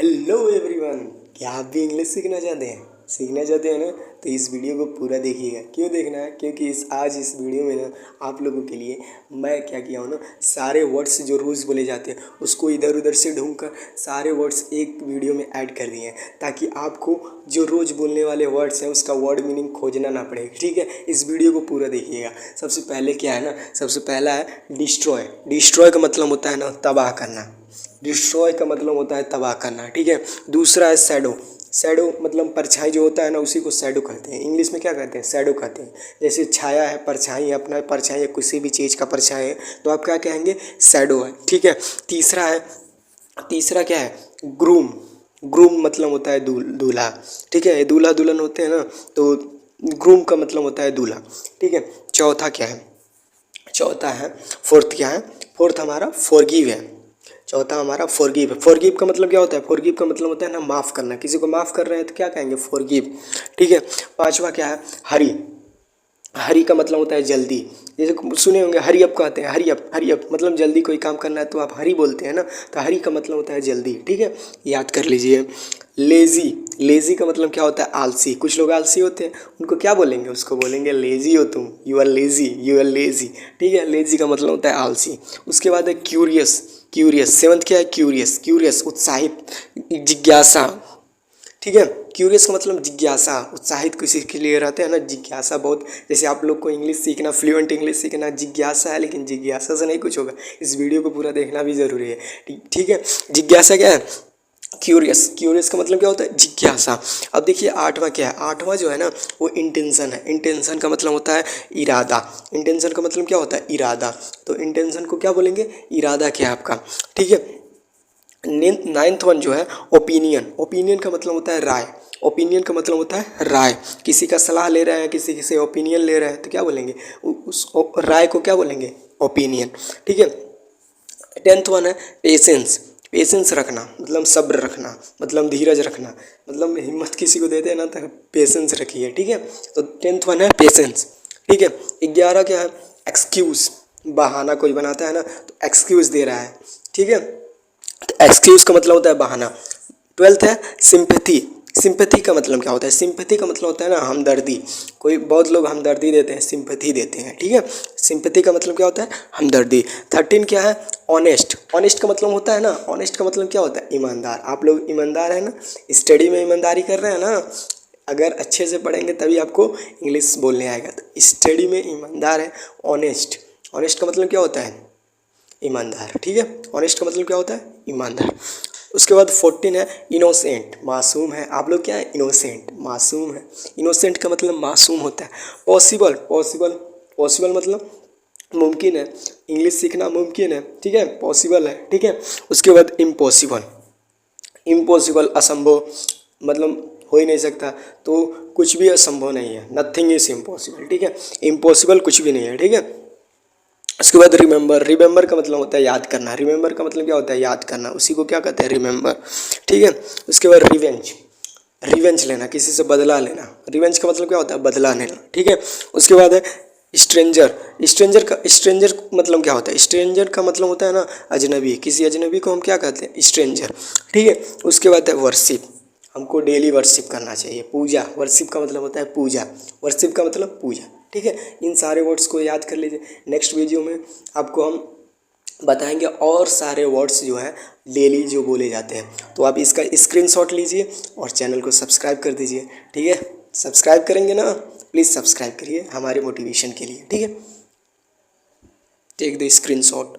Hello everyone, क्या आप भी इंग्लिश सीखना चाहते हैं? ना, तो इस वीडियो को पूरा देखिएगा। क्यों देखना है? क्योंकि इस वीडियो में ना आप लोगों के लिए मैं क्या किया हूँ ना, सारे वर्ड्स जो रोज़ बोले जाते हैं उसको इधर उधर से ढूंढ कर सारे वर्ड्स एक वीडियो में ऐड कर दिए हैं, ताकि आपको जो रोज़ बोलने वाले वर्ड्स हैं उसका वर्ड मीनिंग खोजना ना पड़े। ठीक है, इस वीडियो को पूरा देखिएगा। सबसे पहले क्या है ना, सबसे पहला है डिस्ट्रॉय। डिस्ट्रॉय का मतलब होता है ना तबाह करना। डिस्ट्रॉय का मतलब होता है तबाह करना। ठीक है, दूसरा है शैडो। शैडो मतलब परछाई जो होता है ना, उसी को शैडो कहते हैं। इंग्लिश में क्या कहते हैं? शैडो कहते हैं। जैसे छाया है, परछाई है, अपना परछाई है, किसी भी चीज़ का परछाई है, तो आप क्या कहेंगे? शैडो है। ठीक है, तीसरा क्या है? ग्रूम। ग्रूम मतलब होता है दूल्हा। ठीक है, दूल्हा दुल्हन होते हैं ना, तो ग्रूम का मतलब होता है दूल्हा। ठीक है, चौथा क्या है? फोर्थ क्या है? फोर्थ हमारा फॉरगिव है। चौथा हमारा फॉरगिव है। फॉरगिव का मतलब क्या होता है? फॉरगिव का मतलब होता है ना माफ़ करना। किसी को माफ़ कर रहे हैं तो क्या कहेंगे? फॉरगिव। ठीक है, पांचवा क्या है? हरी। हरी का मतलब होता है जल्दी। जैसे सुने होंगे हरी अप कहते हैं, हरी अप मतलब जल्दी कोई काम करना है तो आप हरी बोलते हैं ना, तो हरी का मतलब होता है जल्दी। ठीक है, याद कर लीजिए। लेज़ी। लेज़ी का मतलब क्या होता है? आलसी। कुछ लोग आलसी होते हैं, उनको क्या बोलेंगे? उसको बोलेंगे लेज़ी हो तुम, you are lazy, you are lazy. ठीक है, लेज़ी का मतलब होता है आलसी। उसके बाद है क्यूरियस। क्यूरियस सेवंथ क्या है? क्यूरियस। क्यूरियस उत्साहित, जिज्ञासा। ठीक है, क्यूरियस का मतलब जिज्ञासा, उत्साहित किसी के लिए रहते हैं ना, जिज्ञासा बहुत। जैसे आप लोग को इंग्लिश सीखना, फ्लुएंट इंग्लिश सीखना जिज्ञासा है, लेकिन जिज्ञासा से नहीं कुछ होगा। इस वीडियो को पूरा देखना भी ज़रूरी है। ठीक है, जिज्ञासा क्या है? क्यूरियस। क्यूरियस का मतलब क्या होता है? जिज्ञासा। अब देखिए आठवां क्या है? आठवां जो है ना वो इंटेंशन है। इंटेंशन का मतलब होता है इरादा। इंटेंशन का मतलब क्या होता है? इरादा। तो इंटेंशन को क्या बोलेंगे? इरादा क्या है आपका? ठीक है, नाइन्थ वन जो है ओपिनियन। ओपिनियन का मतलब होता है राय। ओपिनियन का मतलब होता है राय। किसी का सलाह ले रहे हैं, किसी से ओपिनियन ले रहे हैं, तो क्या बोलेंगे? उस राय को क्या बोलेंगे? ओपिनियन। ठीक है, टेंथ वन है पेशेंस। पेशेंस रखना मतलब सब्र रखना, मतलब धीरज रखना, मतलब हिम्मत किसी को देते हैं ना तो पेशेंस रखिए। ठीक है, तो टेंथ वन है पेशेंस। ठीक है, 11 क्या है? एक्सक्यूज़। बहाना कोई बनाता है ना तो एक्सक्यूज़ दे रहा है। ठीक है, तो एक्सक्यूज़ का मतलब होता है बहाना। 12th है सिंपैथी। सिंपैथी का मतलब क्या होता है? सिंपैथी का मतलब होता है ना हमदर्दी। कोई बहुत लोग हमदर्दी देते हैं, सिंपैथी देते हैं। ठीक है, सिंपैथी का मतलब क्या होता है? हमदर्दी। 13 क्या है? ऑनेस्ट। ऑनेस्ट का मतलब होता है ना, ऑनेस्ट का मतलब क्या होता है? ईमानदार। आप लोग ईमानदार हैं ना? स्टडी में ईमानदारी कर रहे हैं ना? अगर अच्छे से पढ़ेंगे तभी आपको इंग्लिश बोलने आएगा। तो स्टडी में ईमानदार है, ऑनेस्ट। ऑनेस्ट का मतलब क्या होता है? ईमानदार। ठीक है, ऑनेस्ट का मतलब क्या होता है? ईमानदार। उसके बाद 14 है इनोसेंट। मासूम है। आप लोग क्या है? इनोसेंट, मासूम है। इनोसेंट का मतलब मासूम होता है। पॉसिबल। पॉसिबल मतलब मुमकिन है। इंग्लिश सीखना मुमकिन है। ठीक है, पॉसिबल है। ठीक है, उसके बाद इम्पॉसिबल। इम्पॉसिबल असंभव, मतलब हो ही नहीं सकता, तो कुछ भी असंभव नहीं है। Nothing is impossible. ठीक है, इम्पॉसिबल कुछ भी नहीं है। ठीक है, उसके बाद रिमेंबर। रिमेंबर का मतलब होता है याद करना। रिमेंबर का मतलब क्या होता है? याद करना, उसी को क्या कहते हैं? रिमेंबर। ठीक है, उसके बाद रिवेंज। रिवेंज लेना, किसी से बदला लेना। रिवेंज का मतलब क्या होता है? बदला लेना। ठीक है, उसके बाद है स्ट्रेंजर। स्ट्रेंजर मतलब क्या होता है? स्ट्रेंजर का मतलब होता है ना अजनबी। किसी अजनबी को हम क्या कहते हैं? स्ट्रेंजर। ठीक है, उसके बाद है वर्शिप। हमको डेली वर्शिप करना चाहिए। पूजा। वर्शिप का मतलब होता है पूजा। वर्शिप का मतलब पूजा। ठीक है, इन सारे वर्ड्स को याद कर लीजिए। नेक्स्ट वीडियो में आपको हम बताएंगे और सारे वर्ड्स जो हैं डेली जो बोले जाते हैं, तो आप इसका स्क्रीनशॉट लीजिए और चैनल को सब्सक्राइब कर दीजिए। ठीक है, सब्सक्राइब करेंगे ना? प्लीज़ सब्सक्राइब करिए हमारे मोटिवेशन के लिए। ठीक है, टेक द स्क्रीनशॉट।